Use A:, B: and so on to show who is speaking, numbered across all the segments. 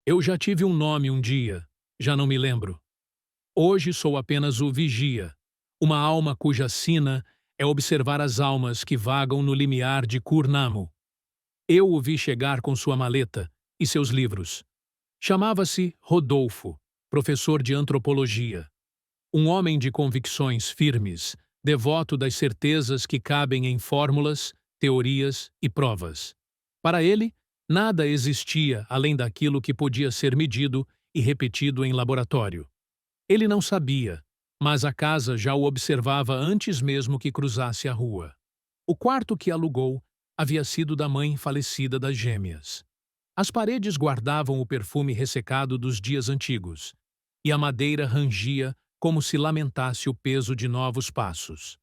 A: Eu já tive um nome um dia, já não me lembro. Hoje sou apenas o vigia, uma alma cuja sina é observar as almas que vagam no limiar de Kurnamo. Eu o vi chegar com sua maleta e seus livros. Chamava-se Rodolfo, professor de antropologia. Um homem de convicções firmes, devoto das certezas que cabem em fórmulas, teorias e provas. Para ele, nada existia além daquilo que podia ser medido e repetido em laboratório. Ele não sabia, mas a casa já o observava antes mesmo que cruzasse a rua. O quarto que alugou havia sido da mãe falecida das gêmeas. As paredes guardavam o perfume ressecado dos dias antigos, e a madeira rangia como se lamentasse o peso de novos passos.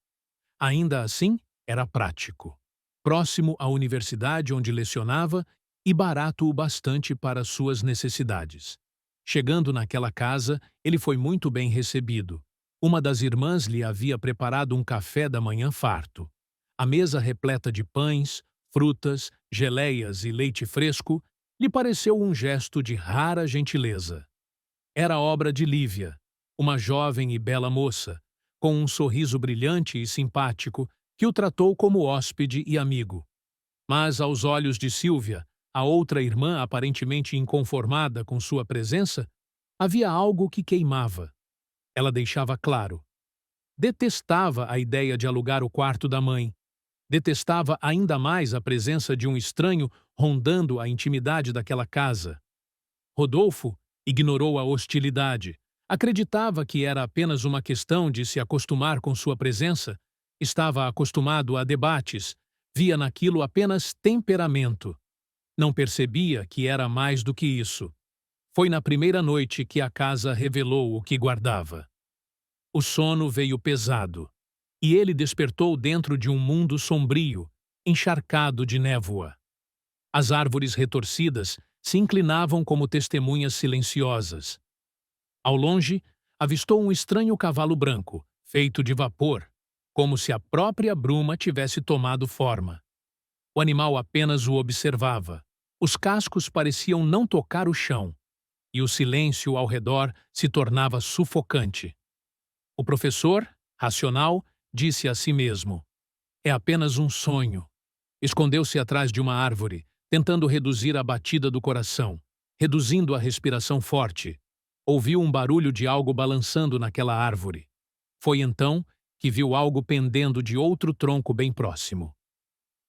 A: Ainda assim, era prático, próximo à universidade onde lecionava e barato o bastante para suas necessidades. Chegando naquela casa, ele foi muito bem recebido. Uma das irmãs lhe havia preparado um café da manhã farto. A mesa repleta de pães, frutas, geleias e leite fresco lhe pareceu um gesto de rara gentileza. Era obra de Lívia, uma jovem e bela moça, com um sorriso brilhante e simpático, que o tratou como hóspede e amigo. Mas, aos olhos de Sílvia, a outra irmã aparentemente inconformada com sua presença, havia algo que queimava. Ela deixava claro. Detestava a ideia de alugar o quarto da mãe. Detestava ainda mais a presença de um estranho rondando a intimidade daquela casa. Rodolfo ignorou a hostilidade. Acreditava que era apenas uma questão de se acostumar com sua presença. Estava acostumado a debates. Via naquilo apenas temperamento. Não percebia que era mais do que isso. Foi na primeira noite que a casa revelou o que guardava. O sono veio pesado, e ele despertou dentro de um mundo sombrio, encharcado de névoa. As árvores retorcidas se inclinavam como testemunhas silenciosas. Ao longe, avistou um estranho cavalo branco, feito de vapor, como se a própria bruma tivesse tomado forma. O animal apenas o observava. Os cascos pareciam não tocar o chão, e o silêncio ao redor se tornava sufocante. O professor, racional, disse a si mesmo: "É apenas um sonho." Escondeu-se atrás de uma árvore, tentando reduzir a batida do coração, reduzindo a respiração forte. Ouviu um barulho de algo balançando naquela árvore. Foi então que viu algo pendendo de outro tronco bem próximo.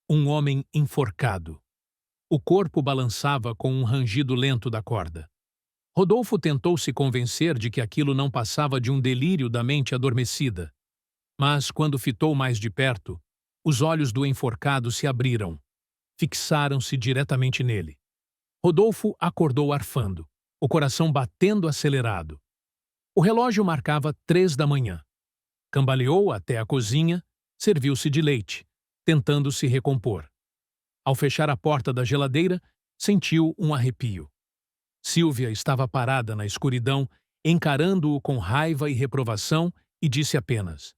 A: Um homem enforcado. O corpo balançava com um rangido lento da corda. Rodolfo tentou se convencer de que aquilo não passava de um delírio da mente adormecida. Mas, quando fitou mais de perto, os olhos do enforcado se abriram. Fixaram-se diretamente nele. Rodolfo acordou arfando, o coração batendo acelerado. O relógio marcava 3 da manhã. Cambaleou até a cozinha, serviu-se de leite, tentando se recompor. Ao fechar a porta da geladeira, sentiu um arrepio. Sílvia estava parada na escuridão, encarando-o com raiva e reprovação, e disse apenas: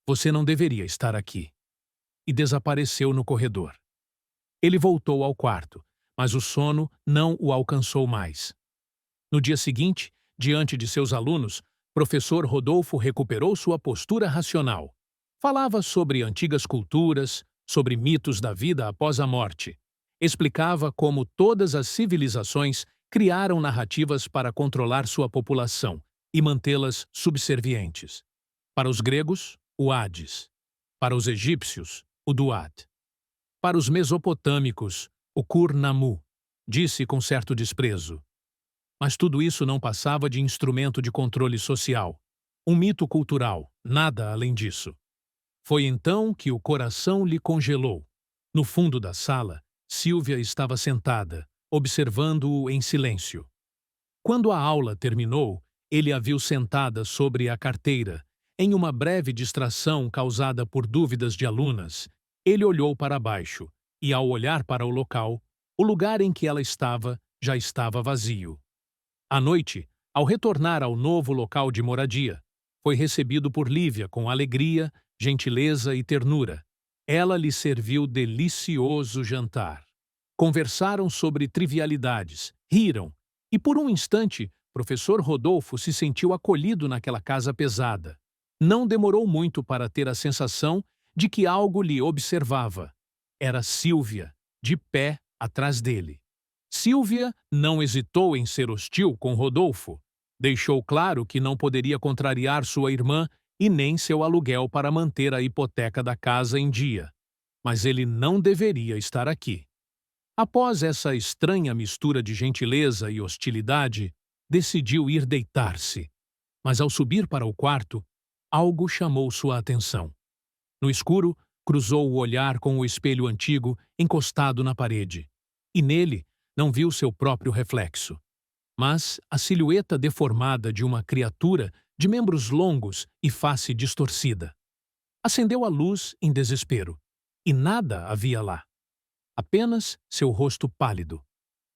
A: "Você não deveria estar aqui." E desapareceu no corredor. Ele voltou ao quarto, mas o sono não o alcançou mais. No dia seguinte, diante de seus alunos, professor Rodolfo recuperou sua postura racional. Falava sobre antigas culturas, sobre mitos da vida após a morte. Explicava como todas as civilizações criaram narrativas para controlar sua população e mantê-las subservientes. Para os gregos, o Hades. Para os egípcios, o Duat. Para os mesopotâmicos, o Kur-Namu, disse com certo desprezo. Mas tudo isso não passava de instrumento de controle social, um mito cultural, nada além disso. Foi então que o coração lhe congelou. No fundo da sala, Sílvia estava sentada, observando-o em silêncio. Quando a aula terminou, ele a viu sentada sobre a carteira. Em uma breve distração causada por dúvidas de alunas, ele olhou para baixo e, ao olhar para o local, o lugar em que ela estava já estava vazio. À noite, ao retornar ao novo local de moradia, foi recebido por Lívia com alegria, gentileza e ternura. Ela lhe serviu delicioso jantar. Conversaram sobre trivialidades, riram E por um instante, professor Rodolfo se sentiu acolhido naquela casa pesada. Não demorou muito para ter a sensação de que algo lhe observava. Era Sílvia, de pé atrás dele. Sílvia não hesitou em ser hostil com Rodolfo. Deixou claro que não poderia contrariar sua irmã e nem seu aluguel para manter a hipoteca da casa em dia. Mas ele não deveria estar aqui. Após essa estranha mistura de gentileza e hostilidade, decidiu ir deitar-se. Mas ao subir para o quarto, algo chamou sua atenção. No escuro, cruzou o olhar com o espelho antigo encostado na parede. E nele, não viu seu próprio reflexo, mas a silhueta deformada de uma criatura de membros longos e face distorcida. Acendeu a luz em desespero, e nada havia lá. Apenas seu rosto pálido.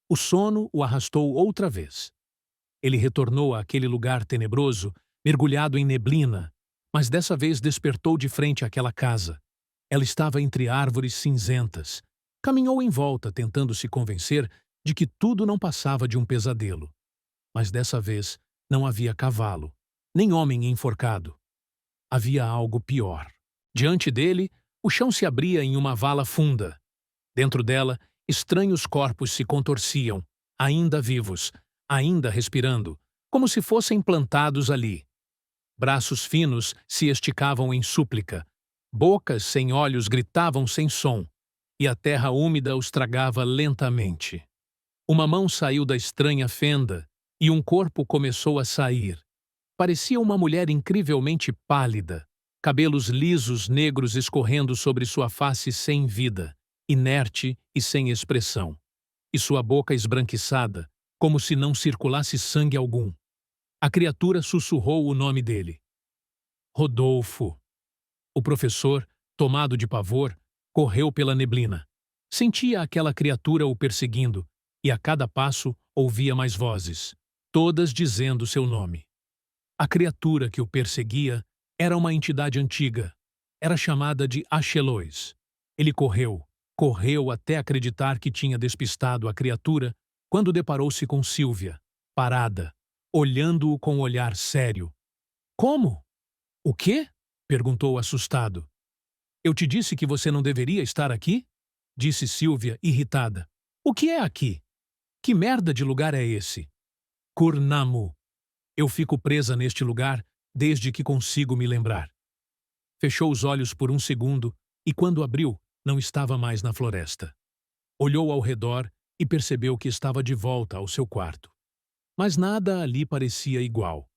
A: O sono o arrastou outra vez. Ele retornou àquele lugar tenebroso, mergulhado em neblina, mas dessa vez despertou de frente àquela casa. Ela estava entre árvores cinzentas. Caminhou em volta, tentando se convencer de que tudo não passava de um pesadelo. Mas dessa vez não havia cavalo, nem homem enforcado. Havia algo pior. Diante dele, o chão se abria em uma vala funda. Dentro dela, estranhos corpos se contorciam, ainda vivos, ainda respirando, como se fossem plantados ali. Braços finos se esticavam em súplica, bocas sem olhos gritavam sem som, e a terra úmida os tragava lentamente. Uma mão saiu da estranha fenda e um corpo começou a sair. Parecia uma mulher incrivelmente pálida, cabelos lisos negros escorrendo sobre sua face sem vida, inerte e sem expressão, e sua boca esbranquiçada, como se não circulasse sangue algum. A criatura sussurrou o nome dele. Rodolfo. O professor, tomado de pavor, correu pela neblina. Sentia aquela criatura o perseguindo, e a cada passo ouvia mais vozes, todas dizendo seu nome. A criatura que o perseguia era uma entidade antiga. Era chamada de Axelois. Ele correu até acreditar que tinha despistado a criatura quando deparou-se com Sílvia, parada, olhando-o com um olhar sério. Como? O quê? Perguntou assustado. Eu te disse que você não deveria estar aqui? Disse Sílvia, irritada. O que é aqui? Que merda de lugar é esse? Kurnamu. Eu fico presa neste lugar desde que consigo me lembrar. Fechou os olhos por um segundo e, quando abriu, não estava mais na floresta. Olhou ao redor e percebeu que estava de volta ao seu quarto. Mas nada ali parecia igual.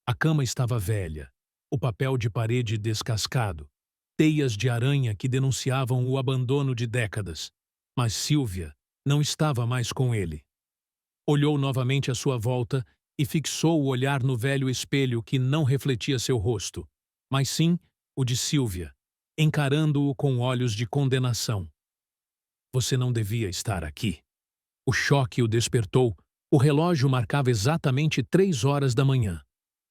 A: A cama estava velha, o papel de parede descascado, teias de aranha que denunciavam o abandono de décadas. Mas Sílvia não estava mais com ele. Olhou novamente à sua volta e fixou o olhar no velho espelho que não refletia seu rosto, mas sim o de Sílvia, encarando-o com olhos de condenação. Você não devia estar aqui. O choque o despertou. O relógio marcava exatamente 3 horas da manhã.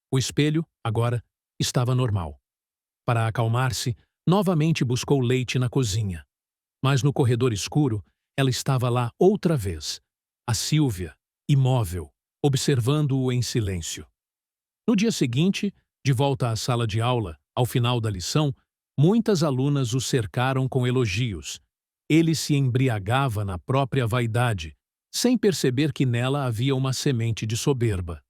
A: O espelho, agora, estava normal. Para acalmar-se, novamente buscou leite na cozinha. Mas no corredor escuro, ela estava lá outra vez. A Sílvia, imóvel, observando-o em silêncio. No dia seguinte, de volta à sala de aula, ao final da lição, muitas alunas o cercaram com elogios. Ele se embriagava na própria vaidade, sem perceber que nela havia uma semente de soberba.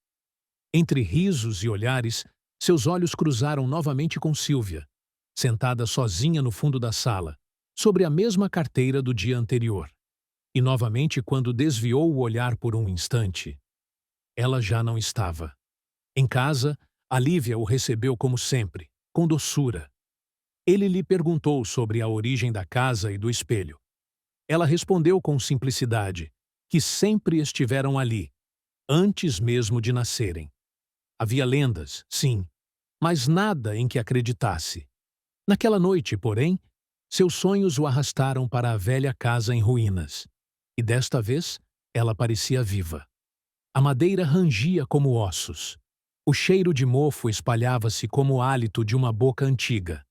A: Entre risos e olhares, seus olhos cruzaram novamente com Sílvia, sentada sozinha no fundo da sala, sobre a mesma carteira do dia anterior. E novamente, quando desviou o olhar por um instante, ela já não estava. Em casa, a Lívia o recebeu como sempre, com doçura. Ele lhe perguntou sobre a origem da casa e do espelho. Ela respondeu com simplicidade que sempre estiveram ali, antes mesmo de nascerem. Havia lendas, sim, mas nada em que acreditasse. Naquela noite, porém, seus sonhos o arrastaram para a velha casa em ruínas. E desta vez, ela parecia viva. A madeira rangia como ossos. O cheiro de mofo espalhava-se como o hálito de uma boca antiga.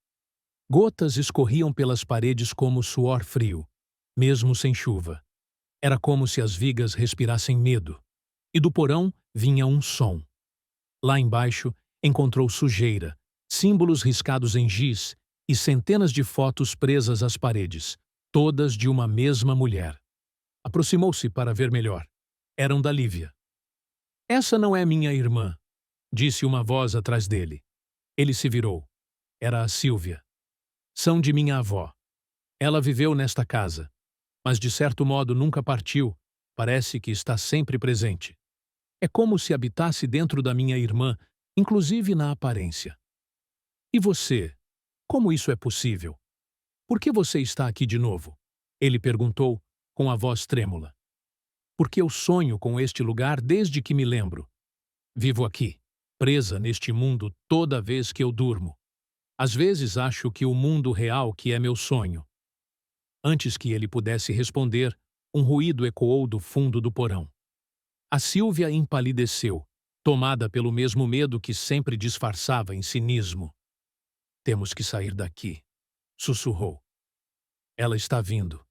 A: Gotas escorriam pelas paredes como suor frio, mesmo sem chuva. Era como se as vigas respirassem medo. e do porão vinha um som. Lá embaixo encontrou sujeira, símbolos riscados em giz e centenas de fotos presas às paredes, todas de uma mesma mulher. Aproximou-se para ver melhor. Eram da Lívia. "Essa não é minha irmã", disse uma voz atrás dele. Ele se virou. Era a Sílvia. "São de minha avó. Ela viveu nesta casa, mas de certo modo nunca partiu. Parece que está sempre presente. É como se habitasse dentro da minha irmã, inclusive na aparência." "E você? Como isso é possível? Por que você está aqui de novo?" Ele perguntou, com a voz trêmula. "Porque eu sonho com este lugar desde que me lembro. Vivo aqui, presa neste mundo toda vez que eu durmo. Às vezes acho que o mundo real que é meu sonho." Antes que ele pudesse responder, um ruído ecoou do fundo do porão. A Sílvia empalideceu, tomada pelo mesmo medo que sempre disfarçava em cinismo. "Temos que sair daqui", sussurrou. "Ela está vindo."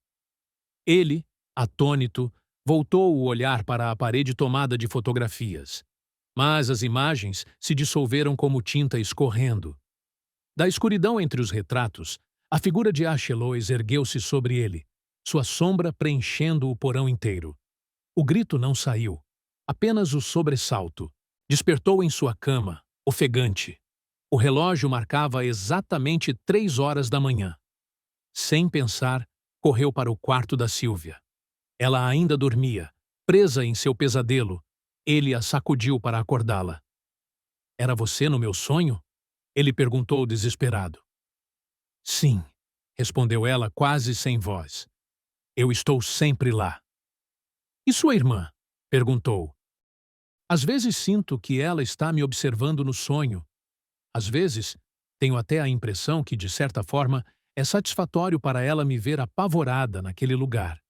A: Ele, atônito, voltou o olhar para a parede tomada de fotografias. Mas as imagens se dissolveram como tinta escorrendo. Da escuridão entre os retratos, a figura de Achelois ergueu-se sobre ele, sua sombra preenchendo o porão inteiro. O grito não saiu, apenas o sobressalto. Despertou em sua cama, ofegante. O relógio marcava exatamente 3 horas da manhã. Sem pensar, correu para o quarto da Sílvia. Ela ainda dormia, presa em seu pesadelo. Ele a sacudiu para acordá-la. "Era você no meu sonho?" Ele perguntou desesperado. "Sim", respondeu ela quase sem voz. "Eu estou sempre lá." "E sua irmã?" perguntou. "Às vezes sinto que ela está me observando no sonho. Às vezes, tenho até a impressão que, de certa forma, é satisfatório para ela me ver apavorada naquele lugar",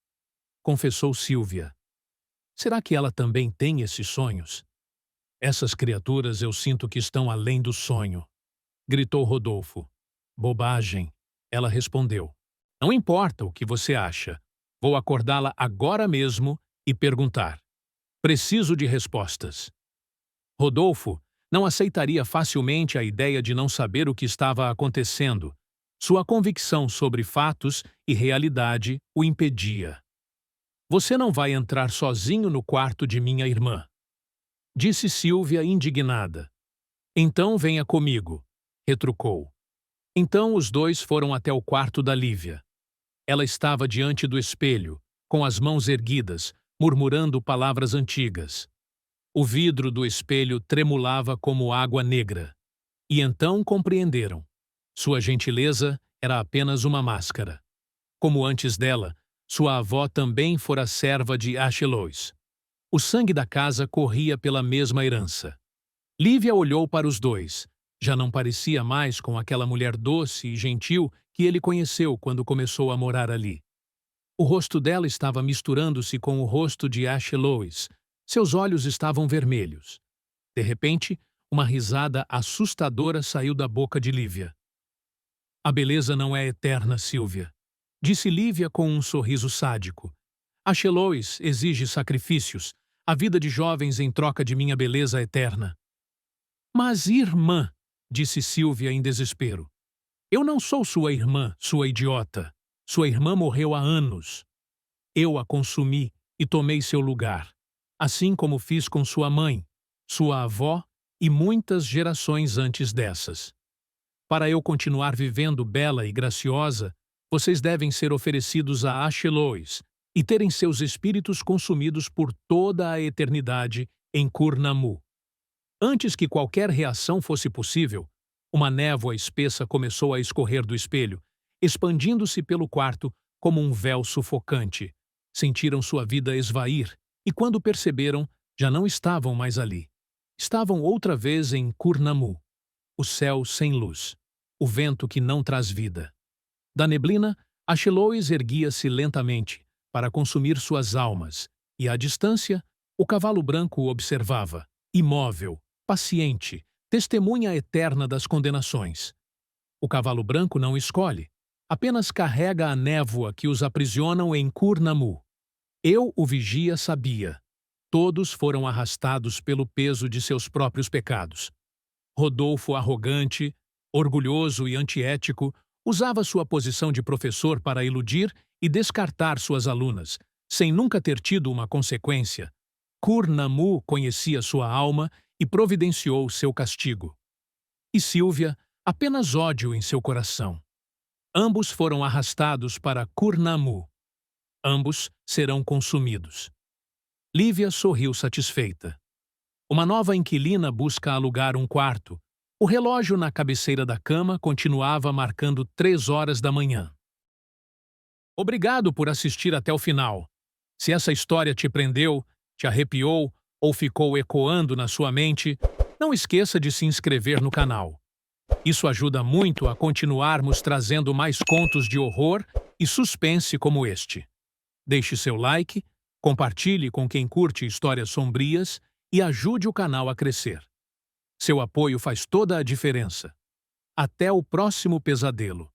A: confessou Sílvia. "Será que ela também tem esses sonhos?" "Essas criaturas eu sinto que estão além do sonho", gritou Rodolfo. "Bobagem", ela respondeu. "Não importa o que você acha. Vou acordá-la agora mesmo e perguntar. Preciso de respostas." Rodolfo não aceitaria facilmente a ideia de não saber o que estava acontecendo. Sua convicção sobre fatos e realidade o impedia. "Você não vai entrar sozinho no quarto de minha irmã", disse Sílvia indignada. "Então venha comigo", retrucou. Então os dois foram até o quarto da Lívia. Ela estava diante do espelho, com as mãos erguidas, murmurando palavras antigas. O vidro do espelho tremulava como água negra. E então compreenderam. Sua gentileza era apenas uma máscara. Como antes dela, sua avó também fora serva de Achelois. O sangue da casa corria pela mesma herança. Lívia olhou para os dois. Já não parecia mais com aquela mulher doce e gentil que ele conheceu quando começou a morar ali. O rosto dela estava misturando-se com o rosto de Achelois. Seus olhos estavam vermelhos. De repente, uma risada assustadora saiu da boca de Lívia. "A beleza não é eterna, Sílvia", disse Lívia com um sorriso sádico. "Achelois exige sacrifícios, a vida de jovens em troca de minha beleza eterna." "Mas, irmã", disse Sílvia em desespero. "Eu não sou sua irmã, sua idiota. Sua irmã morreu há anos. Eu a consumi e tomei seu lugar, assim como fiz com sua mãe, sua avó e muitas gerações antes dessas. Para eu continuar vivendo bela e graciosa, vocês devem ser oferecidos a Achelois e terem seus espíritos consumidos por toda a eternidade em Kurnamu." Antes que qualquer reação fosse possível, uma névoa espessa começou a escorrer do espelho, expandindo-se pelo quarto como um véu sufocante. Sentiram sua vida esvair e, quando perceberam, já não estavam mais ali. Estavam outra vez em Kurnamu, o céu sem luz, o vento que não traz vida. Da neblina, Achelois erguia-se lentamente para consumir suas almas, e, à distância, o cavalo branco o observava, imóvel, paciente, testemunha eterna das condenações. O cavalo branco não escolhe, apenas carrega a névoa que os aprisionam em Kurnamu. Eu, o vigia, sabia. todos foram arrastados pelo peso de seus próprios pecados. Rodolfo, arrogante, orgulhoso e antiético, usava sua posição de professor para iludir e descartar suas alunas, sem nunca ter tido uma consequência. Kur-Nammu conhecia sua alma e providenciou seu castigo. E Sílvia, apenas ódio em seu coração. Ambos foram arrastados para Kur-Nammu. Ambos serão consumidos. Lívia sorriu satisfeita. Uma nova inquilina busca alugar um quarto. O relógio na cabeceira da cama continuava marcando 3 horas da manhã. Obrigado por assistir até o final. Se essa história te prendeu, te arrepiou ou ficou ecoando na sua mente, não esqueça de se inscrever no canal. Isso ajuda muito a continuarmos trazendo mais contos de horror e suspense como este. Deixe seu like, compartilhe com quem curte histórias sombrias e ajude o canal a crescer. Seu apoio faz toda a diferença. Até o próximo pesadelo.